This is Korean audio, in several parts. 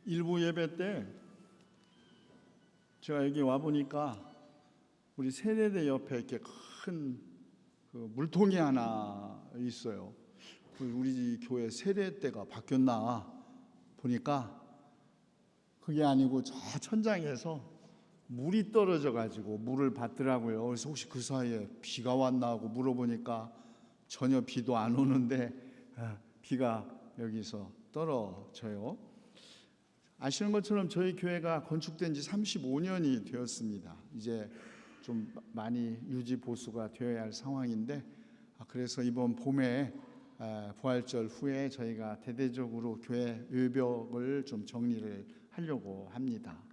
일부 예배 때 제가 여기 와 보니까 우리 세례대 옆에 이렇게 큰 물통이 하나 있어요. 우리 교회 세례대가 바뀌었나 보니까 그게 아니고 저 천장에서 물이 떨어져 가지고 물을 받더라고요. 그래서 혹시 그 사이에 비가 왔나 하고 물어보니까 전혀 비도 안 오는데 비가 여기서 떨어져요. 아시는 것처럼 저희 교회가 건축된 지 35년이 되었습니다. 이제 좀 많이 유지 보수가 되어야 할 상황인데, 그래서 이번 봄에 부활절 후에 저희가 대대적으로 교회 외벽을 좀 정리를 하려고 합니다.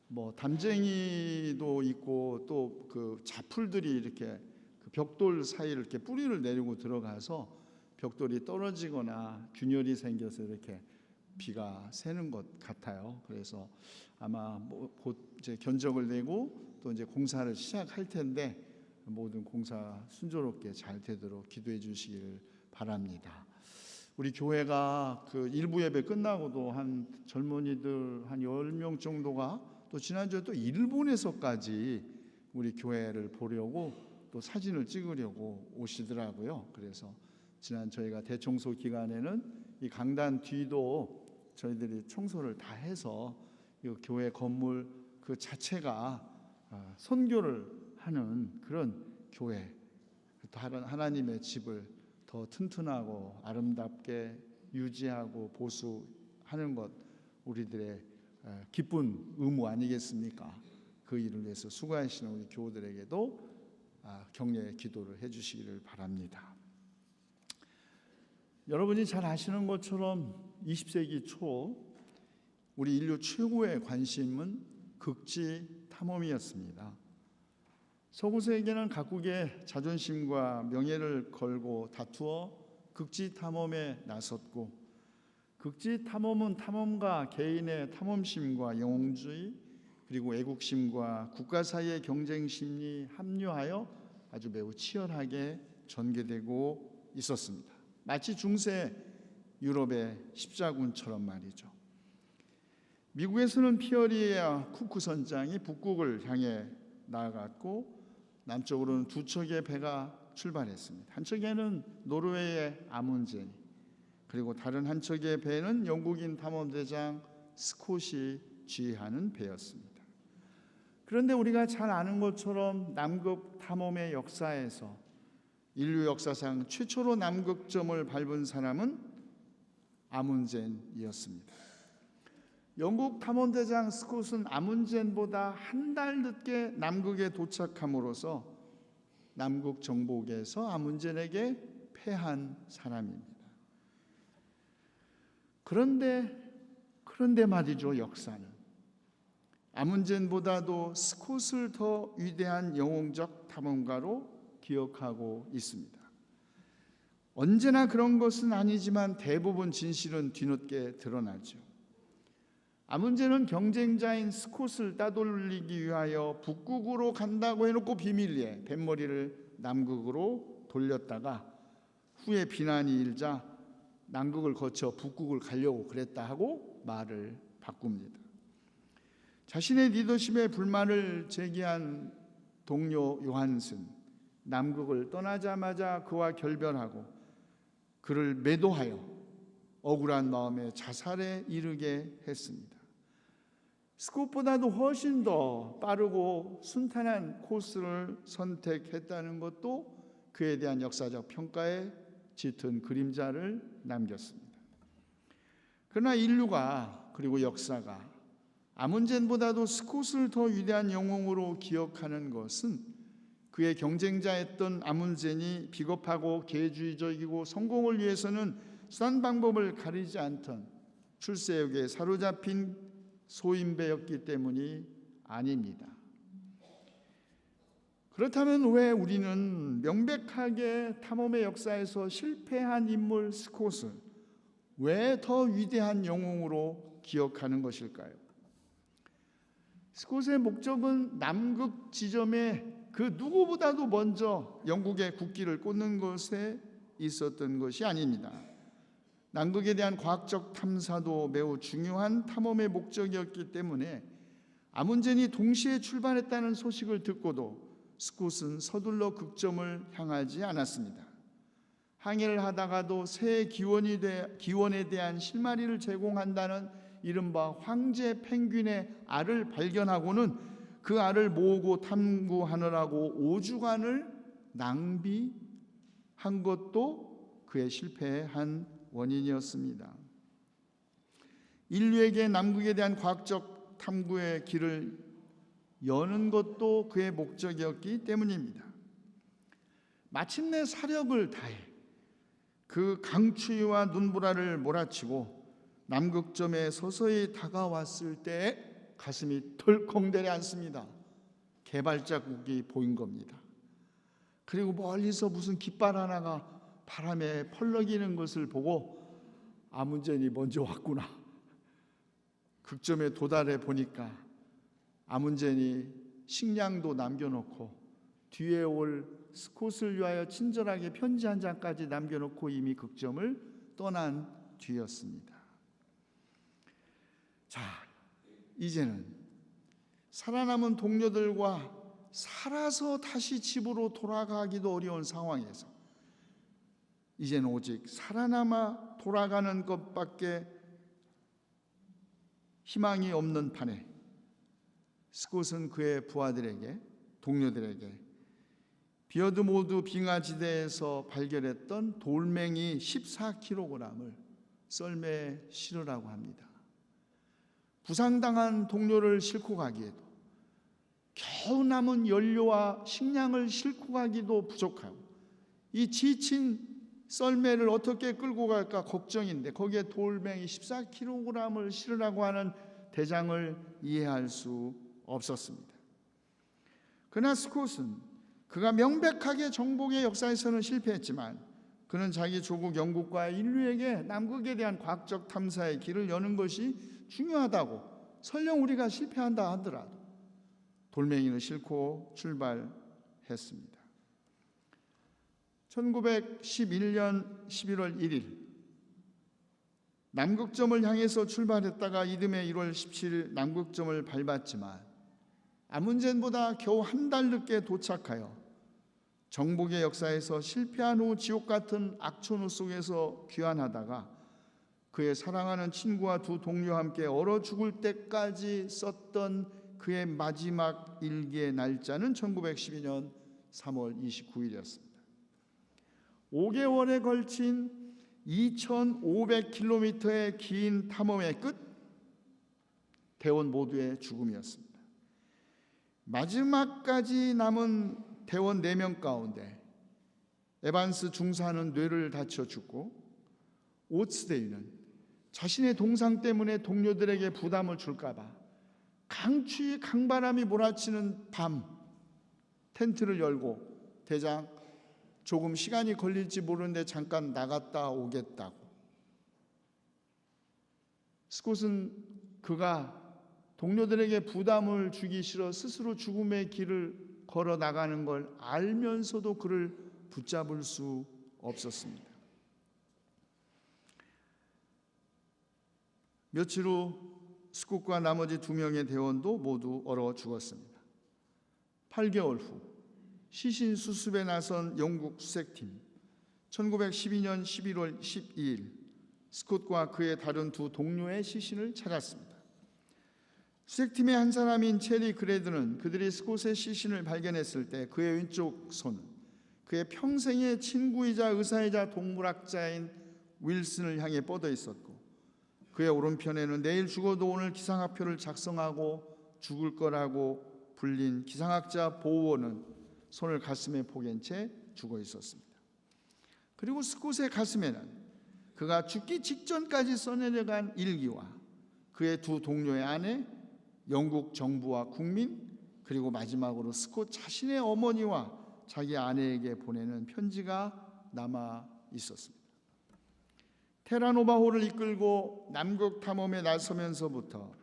뭐 담쟁이도 있고 또 그 자풀들이 이렇게 그 벽돌 사이를 이렇게 뿌리를 내리고 들어가서 벽돌이 떨어지거나 균열이 생겨서 이렇게 비가 새는 것 같아요. 그래서 아마 곧 이제 견적을 내고 또 이제 공사를 시작할 텐데 모든 공사 순조롭게 잘 되도록 기도해 주시기를 바랍니다. 우리 교회가 그 일부 예배 끝나고도 한 젊은이들 한 10명 정도가 또 지난주에 또 일본에서까지 우리 교회를 보려고 또 사진을 찍으려고 오시더라고요. 그래서 지난 저희가 대청소 기간에는 이 강단 뒤도 저희들이 청소를 다 해서 이 교회 건물 그 자체가 선교를 하는 그런 교회, 또 하나님의 집을 더 튼튼하고 아름답게 유지하고 보수하는 것 우리들의 기쁜 의무 아니겠습니까? 그 일을 위해서 수고하시는 우리 교우들에게도 격려의 기도를 해주시기를 바랍니다. 여러분이 잘 아시는 것처럼 20세기 초 우리 인류 최고의 관심은 극지 탐험이었습니다. 서구 세계는 각국의 자존심과 명예를 걸고 다투어 극지 탐험에 나섰고, 극지 탐험은 탐험가 개인의 탐험심과 영웅주의 그리고 애국심과 국가 사이의 경쟁심이 합류하여 아주 매우 치열하게 전개되고 있었습니다. 마치 중세 유럽의 십자군처럼 말이죠. 미국에서는 피어리와 쿠크 선장이 북극을 향해 나아갔고, 남쪽으로는 두 척의 배가 출발했습니다. 한 척에는 노르웨이의 아문젠, 그리고 다른 한 척의 배는 영국인 탐험대장 스콧이 지휘하는 배였습니다. 그런데 우리가 잘 아는 것처럼 남극 탐험의 역사에서 인류 역사상 최초로 남극점을 밟은 사람은 아문젠이었습니다. 영국 탐험대장 스콧은 아문젠보다 한 달 늦게 남극에 도착함으로써 남극 정복에서 아문젠에게 패한 사람입니다. 그런데 말이죠, 역사는 아문젠보다도 스콧을 더 위대한 영웅적 탐험가로 기억하고 있습니다. 언제나 그런 것은 아니지만 대부분 진실은 뒤늦게 드러나죠. 아문젠은 경쟁자인 스콧을 따돌리기 위하여 북극으로 간다고 해놓고 비밀리에 뱃머리를 남극으로 돌렸다가 후에 비난이 일자 남극을 거쳐 북극을 가려고 그랬다 하고 말을 바꿉니다. 자신의 리더십에 불만을 제기한 동료 요한슨, 남극을 떠나자마자 그와 결별하고 그를 매도하여 억울한 마음에 자살에 이르게 했습니다. 스콧보다도 훨씬 더 빠르고 순탄한 코스를 선택했다는 것도 그에 대한 역사적 평가에 짙은 그림자를 남겼습니다. 그러나 인류가 그리고 역사가 아문젠보다도 스콧을 더 위대한 영웅으로 기억하는 것은 그의 경쟁자였던 아문젠이 비겁하고 개주의적이고 성공을 위해서는 수단 방법을 가리지 않던 출세욕에 사로잡힌 소인배였기 때문이 아닙니다. 그렇다면 왜 우리는 명백하게 탐험의 역사에서 실패한 인물 스콧을 왜 더 위대한 영웅으로 기억하는 것일까요? 스콧의 목적은 남극 지점에 그 누구보다도 먼저 영국의 국기를 꽂는 것에 있었던 것이 아닙니다. 남극에 대한 과학적 탐사도 매우 중요한 탐험의 목적이었기 때문에 아문젠이 동시에 출발했다는 소식을 듣고도 스콧은 서둘러 극점을 향하지 않았습니다. 항해를 하다가도 새 기원에 대한 실마리를 제공한다는 이른바 황제 펭귄의 알을 발견하고는 그 알을 모으고 탐구하느라고 5주간을 낭비한 것도 그의 실패의 한 원인이었습니다. 인류에게 남극에 대한 과학적 탐구의 길을 여는 것도 그의 목적이었기 때문입니다. 마침내 사력을 다해 그 강추위와 눈보라를 몰아치고 남극점에 서서히 다가왔을 때 가슴이 덜컹 내려앉습니다. 개발자국이 보인 겁니다. 그리고 멀리서 무슨 깃발 하나가 바람에 펄럭이는 것을 보고 아문젠이 먼저 왔구나. 극점에 도달해 보니까 아문젠이 식량도 남겨놓고 뒤에 올 스콧을 위하여 친절하게 편지 한 장까지 남겨놓고 이미 극점을 떠난 뒤였습니다. 자, 이제는 살아남은 동료들과 살아서 다시 집으로 돌아가기도 어려운 상황에서 이제는 오직 살아남아 돌아가는 것밖에 희망이 없는 판에 스콧은 그의 부하들에게, 동료들에게 비어드모드 빙하지대에서 발견했던 돌멩이 14kg을 썰매에 실으라고 합니다. 부상당한 동료를 싣고 가기에도, 겨우 남은 연료와 식량을 싣고 가기도 부족하고, 이 지친 썰매를 어떻게 끌고 갈까 걱정인데 거기에 돌멩이 14kg을 실으라고 하는 대장을 이해할 수 없었습니다. 그러나 스콧은 그가 명백하게 정복의 역사에서는 실패했지만 그는 자기 조국 영국과 인류에게 남극에 대한 과학적 탐사의 길을 여는 것이 중요하다고, 설령 우리가 실패한다 하더라도 돌멩이를 싣고 출발했습니다. 1911년 11월 1일 남극점을 향해서 출발했다가 이듬해 1월 17일 남극점을 밟았지만 아문젠보다 겨우 한 달 늦게 도착하여 정복의 역사에서 실패한 후 지옥 같은 악천후 속에서 귀환하다가 그의 사랑하는 친구와 두 동료와 함께 얼어 죽을 때까지 썼던 그의 마지막 일기의 날짜는 1912년 3월 29일이었습니다. 5개월에 걸친 2,500km의 긴 탐험의 끝, 대원 모두의 죽음이었습니다. 마지막까지 남은 대원 4명 가운데 에반스 중사는 뇌를 다쳐 죽고, 오츠데이는 자신의 동상 때문에 동료들에게 부담을 줄까봐 강추위 강바람이 몰아치는 밤 텐트를 열고 대장 조금 시간이 걸릴지 모르는데 잠깐 나갔다 오겠다고. 스콧은 그가 동료들에게 부담을 주기 싫어 스스로 죽음의 길을 걸어 나가는 걸 알면서도 그를 붙잡을 수 없었습니다. 며칠 후 스콧과 나머지 2명의 대원도 모두 얼어 죽었습니다. 8개월 후 시신 수습에 나선 영국 수색팀, 1912년 11월 12일 스콧과 그의 다른 두 동료의 시신을 찾았습니다. 수색팀의 한 사람인 체리 그레드는 그들이 스콧의 시신을 발견했을 때 그의 왼쪽 손은 그의 평생의 친구이자 의사이자 동물학자인 윌슨을 향해 뻗어 있었고, 그의 오른편에는 내일 죽어도 오늘 기상학표를 작성하고 죽을 거라고 불린 기상학자 보워는 손을 가슴에 포갠 채 죽어 있었습니다. 그리고 스콧의 가슴에는 그가 죽기 직전까지 써내려간 일기와 그의 두 동료의 아내, 영국 정부와 국민, 그리고 마지막으로 스콧 자신의 어머니와 자기 아내에게 보내는 편지가 남아 있었습니다. 테라노바호를 이끌고 남극 탐험에 나서면서부터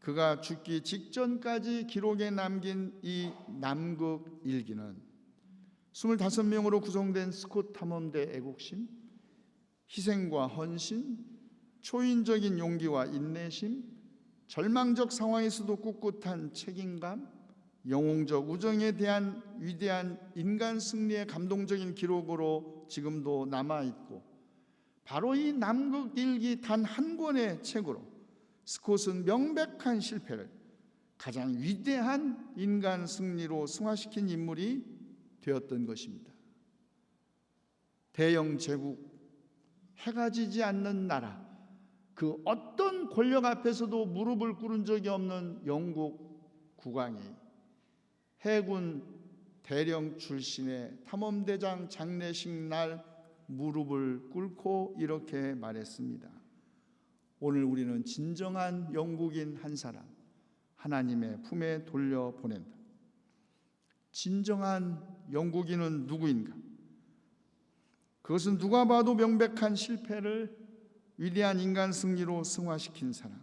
그가 죽기 직전까지 기록에 남긴 이 남극 일기는 25명으로 구성된 스콧 탐험대 애국심, 희생과 헌신, 초인적인 용기와 인내심, 절망적 상황에서도 꿋꿋한 책임감, 영웅적 우정에 대한 위대한 인간 승리의 감동적인 기록으로 지금도 남아있고, 바로 이 남극일기 단 한 권의 책으로 스콧은 명백한 실패를 가장 위대한 인간 승리로 승화시킨 인물이 되었던 것입니다. 대영 제국, 해가 지지 않는 나라, 그 어떤 권력 앞에서도 무릎을 꿇은 적이 없는 영국 국왕이 해군 대령 출신의 탐험대장 장례식 날 무릎을 꿇고 이렇게 말했습니다. 오늘 우리는 진정한 영국인 한 사람 하나님의 품에 돌려보낸다. 진정한 영국인은 누구인가? 그것은 누가 봐도 명백한 실패를 위대한 인간 승리로 승화시킨 사람,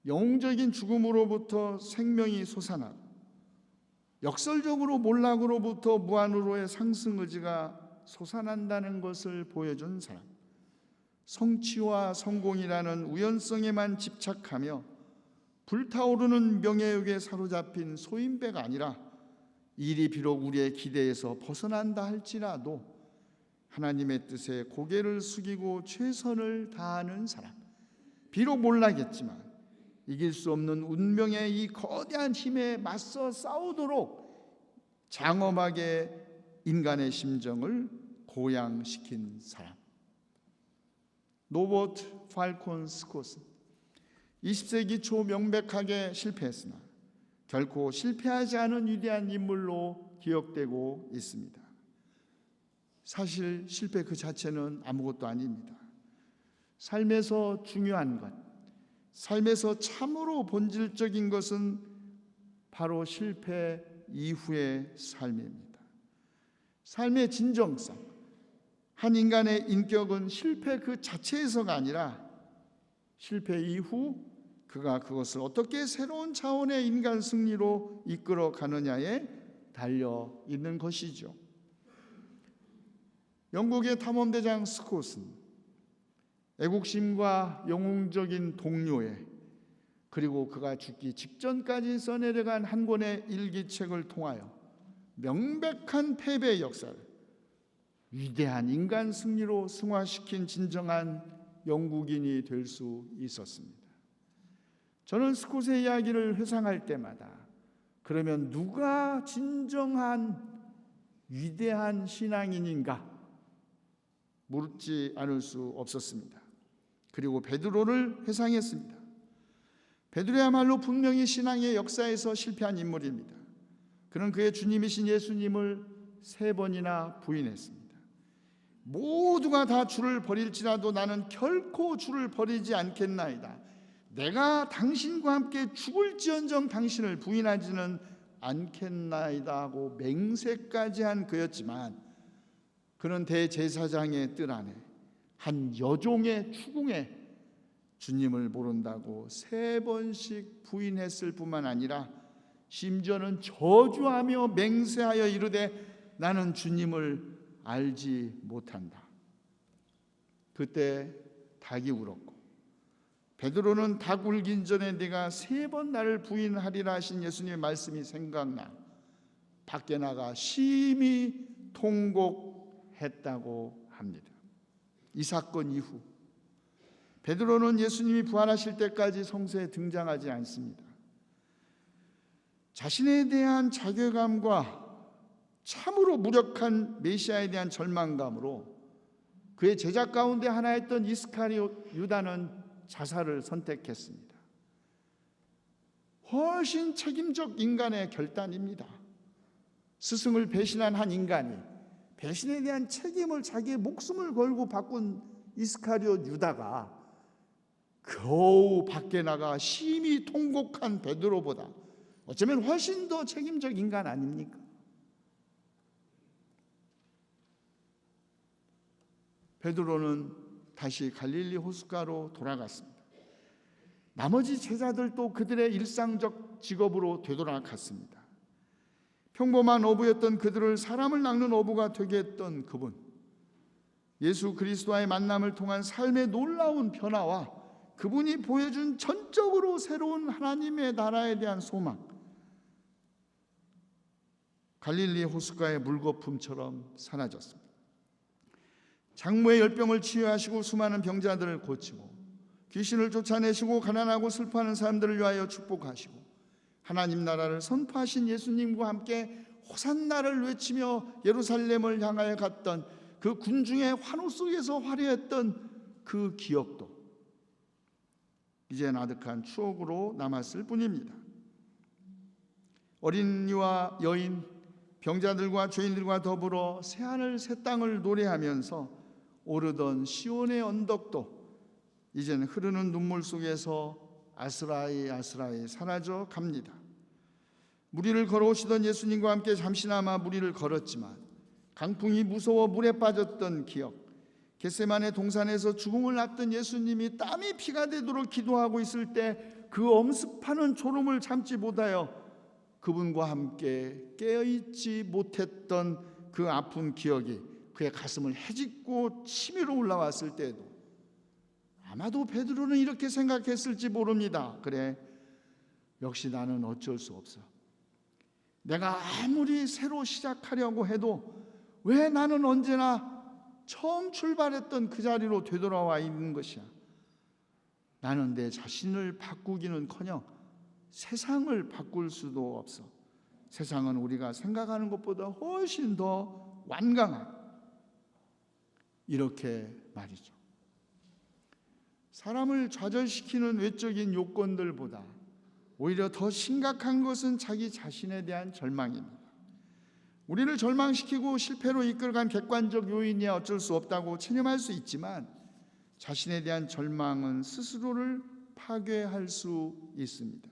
영웅적인 죽음으로부터 생명이 솟아나고 역설적으로 몰락으로부터 무한으로의 상승 의지가 솟아난다는 것을 보여준 사람, 성취와 성공이라는 우연성에만 집착하며 불타오르는 명예욕에 사로잡힌 소인배가 아니라 일이 비록 우리의 기대에서 벗어난다 할지라도 하나님의 뜻에 고개를 숙이고 최선을 다하는 사람, 비록 몰라겠지만 이길 수 없는 운명의 이 거대한 힘에 맞서 싸우도록 장엄하게 인간의 심정을 고양시킨 사람. 로버트 팔콘 스콧은 20세기 초 명백하게 실패했으나 결코 실패하지 않은 위대한 인물로 기억되고 있습니다. 사실 실패 그 자체는 아무것도 아닙니다. 삶에서 중요한 것, 삶에서 참으로 본질적인 것은 바로 실패 이후의 삶입니다. 삶의 진정성, 한 인간의 인격은 실패 그 자체에서가 아니라 실패 이후 그가 그것을 어떻게 새로운 차원의 인간 승리로 이끌어 가느냐에 달려 있는 것이죠. 영국의 탐험대장 스콧은 애국심과 영웅적인 동료애, 그리고 그가 죽기 직전까지 써내려간 한 권의 일기책을 통하여 명백한 패배의 역사를 위대한 인간 승리로 승화시킨 진정한 영국인이 될 수 있었습니다. 저는 스콧의 이야기를 회상할 때마다 그러면 누가 진정한 위대한 신앙인인가 묻지 않을 수 없었습니다. 그리고 베드로를 회상했습니다. 베드로야말로 분명히 신앙의 역사에서 실패한 인물입니다. 그는 그의 주님이신 예수님을 3번이나 부인했습니다. 모두가 다 주를 버릴지라도 나는 결코 주를 버리지 않겠나이다. 내가 당신과 함께 죽을지언정 당신을 부인하지는 않겠나이다 하고 맹세까지 한 그였지만, 그는 대제사장의 뜰 안에 한 여종의 추궁에 주님을 모른다고 3번씩 부인했을 뿐만 아니라 심지어는 저주하며 맹세하여 이르되 나는 주님을 알지 못한다. 그때 닭이 울었고, 베드로는 닭 울긴 전에 네가 3번 나를 부인하리라 하신 예수님의 말씀이 생각나 밖에 나가 심히 통곡했다고 합니다. 이 사건 이후 베드로는 예수님이 부활하실 때까지 성서에 등장하지 않습니다. 자신에 대한 자괴감과 참으로 무력한 메시아에 대한 절망감으로 그의 제자 가운데 하나였던 이스카리옷 유다는 자살을 선택했습니다. 훨씬 책임적 인간의 결단입니다. 스승을 배신한 한 인간이 배신에 대한 책임을 자기의 목숨을 걸고 바꾼 이스카리옷 유다가 겨우 밖에 나가 심히 통곡한 베드로보다 어쩌면 훨씬 더 책임적 인간 아닙니까? 베드로는 다시 갈릴리 호숫가로 돌아갔습니다. 나머지 제자들도 그들의 일상적 직업으로 되돌아갔습니다. 평범한 어부였던 그들을 사람을 낚는 어부가 되게 했던 그분, 예수 그리스도와의 만남을 통한 삶의 놀라운 변화와 그분이 보여준 전적으로 새로운 하나님의 나라에 대한 소망, 갈릴리 호숫가의 물거품처럼 사라졌습니다. 장모의 열병을 치유하시고 수많은 병자들을 고치고 귀신을 쫓아내시고 가난하고 슬퍼하는 사람들을 위하여 축복하시고 하나님 나라를 선포하신 예수님과 함께 호산나를 외치며 예루살렘을 향하여 갔던 그 군중의 환호 속에서 화려했던 그 기억도 이젠 아득한 추억으로 남았을 뿐입니다. 어린이와 여인, 병자들과 죄인들과 더불어 새하늘 새 땅을 노래하면서 오르던 시온의 언덕도 이제는 흐르는 눈물 속에서 아스라이 아스라이 사라져 갑니다. 무리를 걸어오시던 예수님과 함께 잠시나마 무리를 걸었지만 강풍이 무서워 물에 빠졌던 기억, 겟세마네 동산에서 죽음을 놨던 예수님이 땀이 피가 되도록 기도하고 있을 때 그 엄습하는 졸음을 참지 못하여 그분과 함께 깨어있지 못했던 그 아픈 기억이 그의 가슴을 헤집고 치밀어 올라왔을 때에도 아마도 베드로는 이렇게 생각했을지 모릅니다. 그래, 역시 나는 어쩔 수 없어. 내가 아무리 새로 시작하려고 해도 왜 나는 언제나 처음 출발했던 그 자리로 되돌아와 있는 것이야. 나는 내 자신을 바꾸기는커녕 세상을 바꿀 수도 없어. 세상은 우리가 생각하는 것보다 훨씬 더 완강한, 이렇게 말이죠. 사람을 좌절시키는 외적인 요건들보다 오히려 더 심각한 것은 자기 자신에 대한 절망입니다. 우리를 절망시키고 실패로 이끌어간 객관적 요인이야 어쩔 수 없다고 체념할 수 있지만 자신에 대한 절망은 스스로를 파괴할 수 있습니다.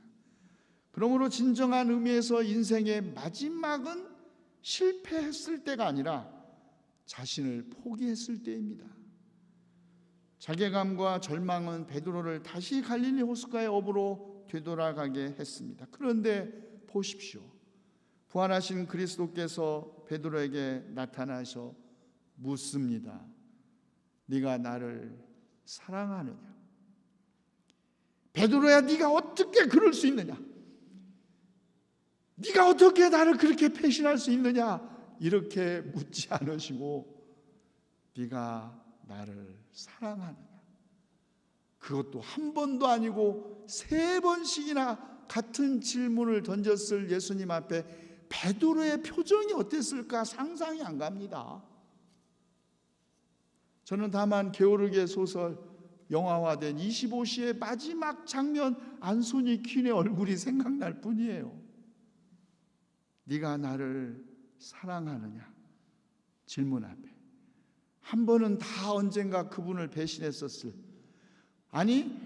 그러므로 진정한 의미에서 인생의 마지막은 실패했을 때가 아니라 자신을 포기했을 때입니다. 자괴감과 절망은 베드로를 다시 갈릴리 호숫가의 업으로 되돌아가게 했습니다. 그런데 보십시오. 부활하신 그리스도께서 베드로에게 나타나셔 묻습니다. 네가 나를 사랑하느냐? 베드로야, 네가 어떻게 그럴 수 있느냐? 네가 어떻게 나를 그렇게 배신할 수 있느냐? 이렇게 묻지 않으시고 네가 나를 사랑하느냐? 그것도 한 번도 아니고 3번씩이나 같은 질문을 던졌을 예수님 앞에 베드로의 표정이 어땠을까 상상이 안 갑니다. 저는 다만 게오르기의 소설 영화화된 25시의 마지막 장면 안소니 퀸의 얼굴이 생각날 뿐이에요. 네가 나를 사랑하느냐? 질문 앞에 한 번은 다 언젠가 그분을 배신했었을, 아니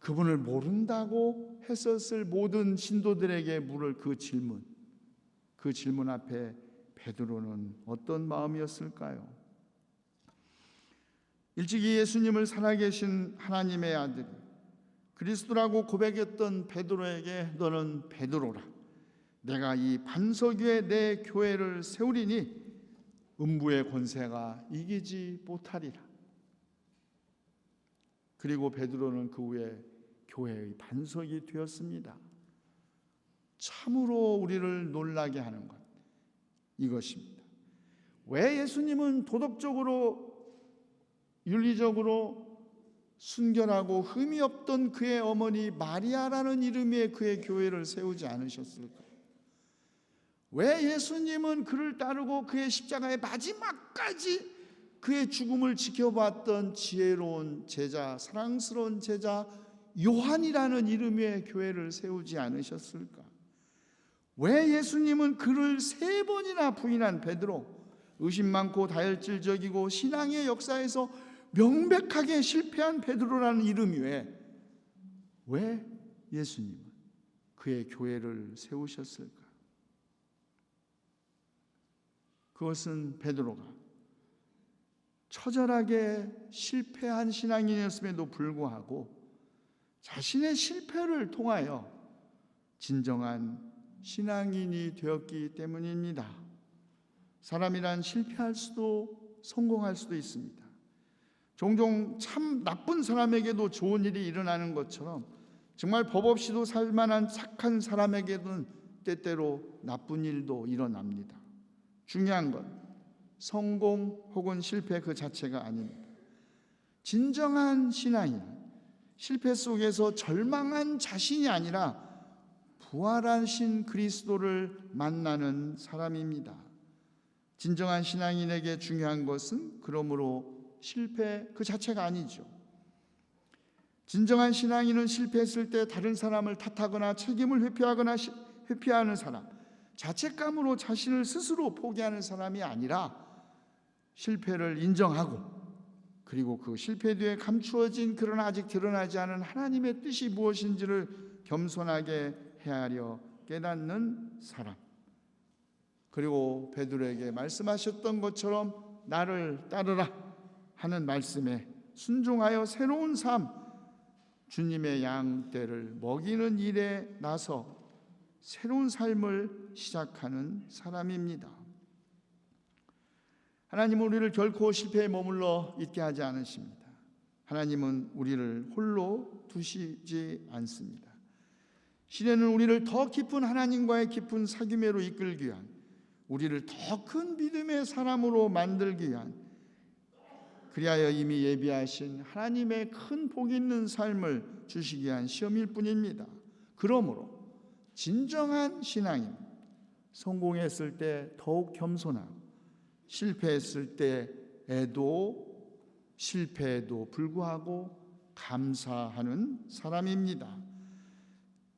그분을 모른다고 했었을 모든 신도들에게 물을 그 질문 앞에 베드로는 어떤 마음이었을까요? 일찍이 예수님을 살아계신 하나님의 아들 그리스도라고 고백했던 베드로에게 너는 베드로라, 내가 이 반석 위에 내 교회를 세우리니 음부의 권세가 이기지 못하리라. 그리고 베드로는 그 후에 교회의 반석이 되었습니다. 참으로 우리를 놀라게 하는 것, 이것입니다. 왜 예수님은 도덕적으로 윤리적으로 순결하고 흠이 없던 그의 어머니 마리아라는 이름의 그의 교회를 세우지 않으셨을까? 왜 예수님은 그를 따르고 그의 십자가의 마지막까지 그의 죽음을 지켜봤던 지혜로운 제자, 사랑스러운 제자 요한이라는 이름의 교회를 세우지 않으셨을까? 왜 예수님은 그를 3번이나 부인한 베드로, 의심 많고 다혈질적이고 신앙의 역사에서 명백하게 실패한 베드로라는 이름 위에 왜 예수님은 그의 교회를 세우셨을까? 그것은 베드로가 처절하게 실패한 신앙인이었음에도 불구하고 자신의 실패를 통하여 진정한 신앙인이 되었기 때문입니다. 사람이란 실패할 수도 성공할 수도 있습니다. 종종 참 나쁜 사람에게도 좋은 일이 일어나는 것처럼 정말 법 없이도 살만한 착한 사람에게는 때때로 나쁜 일도 일어납니다. 중요한 건 성공 혹은 실패 그 자체가 아닙니다. 진정한 신앙인, 실패 속에서 절망한 자신이 아니라 부활하신 그리스도를 만나는 사람입니다. 진정한 신앙인에게 중요한 것은 그러므로 실패 그 자체가 아니죠. 진정한 신앙인은 실패했을 때 다른 사람을 탓하거나 책임을 회피하는 사람, 자책감으로 자신을 스스로 포기하는 사람이 아니라 실패를 인정하고 그리고 그 실패 뒤에 감추어진 그러나 아직 드러나지 않은 하나님의 뜻이 무엇인지를 겸손하게 헤아려 깨닫는 사람. 그리고 베드로에게 말씀하셨던 것처럼 나를 따르라 하는 말씀에 순종하여 새로운 삶, 주님의 양떼를 먹이는 일에 나서 새로운 삶을 시작하는 사람입니다. 하나님은 우리를 결코 실패에 머물러 있게 하지 않으십니다. 하나님은 우리를 홀로 두시지 않습니다. 시대는 우리를 더 깊은 하나님과의 깊은 사귐회로 이끌기 위한, 우리를 더 큰 믿음의 사람으로 만들기 위한, 그리하여 이미 예비하신 하나님의 큰 복 있는 삶을 주시기 위한 시험일 뿐입니다. 그러므로 진정한 신앙인, 성공했을 때 더욱 겸손하고 실패했을 실패에도 불구하고 감사하는 사람입니다.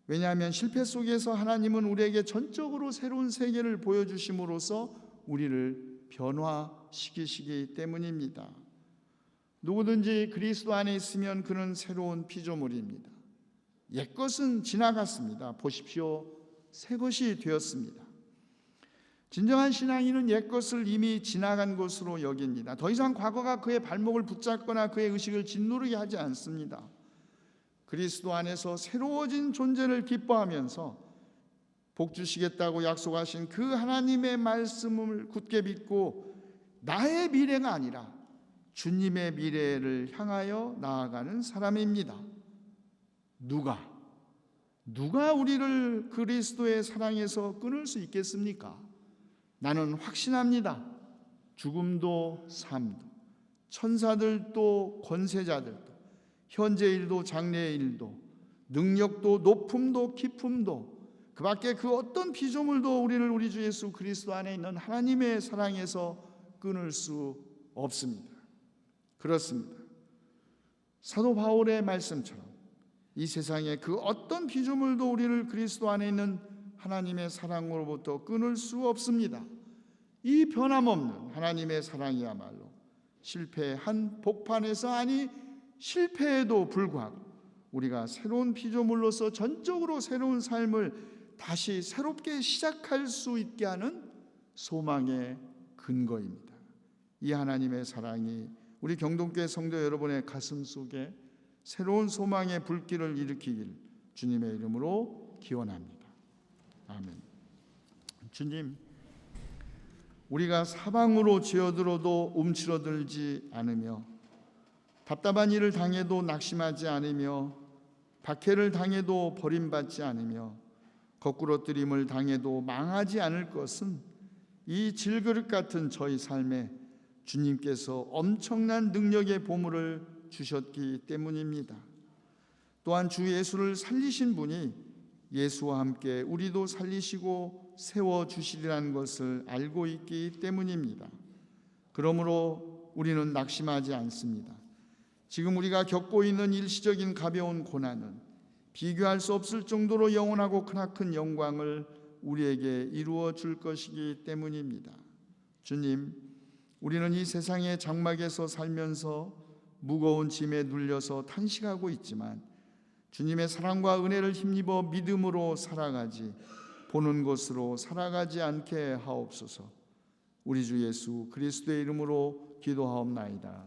왜냐하면 실패 속에서 하나님은 우리에게 전적으로 새로운 세계를 보여주심으로써 우리를 변화시키시기 때문입니다. 누구든지 그리스도 안에 있으면 그는 새로운 피조물입니다. 옛것은 지나갔습니다. 보십시오, 새것이 되었습니다. 진정한 신앙인은 옛것을 이미 지나간 것으로 여깁니다. 더 이상 과거가 그의 발목을 붙잡거나 그의 의식을 짓누르게 하지 않습니다. 그리스도 안에서 새로워진 존재를 기뻐하면서 복 주시겠다고 약속하신 그 하나님의 말씀을 굳게 믿고 나의 미래가 아니라 주님의 미래를 향하여 나아가는 사람입니다. 누가 우리를 그리스도의 사랑에서 끊을 수 있겠습니까? 나는 확신합니다. 죽음도 삶도, 천사들도 권세자들도, 현재 일도 장래 일도, 능력도 높음도 깊음도, 그 밖에 그 어떤 피조물도 우리를 우리 주 예수 그리스도 안에 있는 하나님의 사랑에서 끊을 수 없습니다. 그렇습니다. 사도 바울의 말씀처럼 이 세상에 그 어떤 피조물도 우리를 그리스도 안에 있는 하나님의 사랑으로부터 끊을 수 없습니다. 이 변함없는 하나님의 사랑이야말로 실패한 복판에서, 아니 실패에도 불구하고 우리가 새로운 피조물로서 전적으로 새로운 삶을 다시 새롭게 시작할 수 있게 하는 소망의 근거입니다. 이 하나님의 사랑이 우리 경동교회 성도 여러분의 가슴 속에 새로운 소망의 불길을 일으키길 주님의 이름으로 기원합니다. 아멘. 주님, 우리가 사방으로 지어들어도 움츠러들지 않으며, 답답한 일을 당해도 낙심하지 않으며, 박해를 당해도 버림받지 않으며, 거꾸러뜨림을 당해도 망하지 않을 것은 이 질그릇 같은 저희 삶에 주님께서 엄청난 능력의 보물을 주셨기 때문입니다. 또한 주 예수를 살리신 분이 예수와 함께 우리도 살리시고 세워주시리라는 것을 알고 있기 때문입니다. 그러므로 우리는 낙심하지 않습니다. 지금 우리가 겪고 있는 일시적인 가벼운 고난은 비교할 수 없을 정도로 영원하고 크나큰 영광을 우리에게 이루어 줄 것이기 때문입니다. 주님, 우리는 이 세상의 장막에서 살면서 무거운 짐에 눌려서 탄식하고 있지만 주님의 사랑과 은혜를 힘입어 믿음으로 살아가지, 보는 것으로 살아가지 않게 하옵소서. 우리 주 예수 그리스도의 이름으로 기도하옵나이다.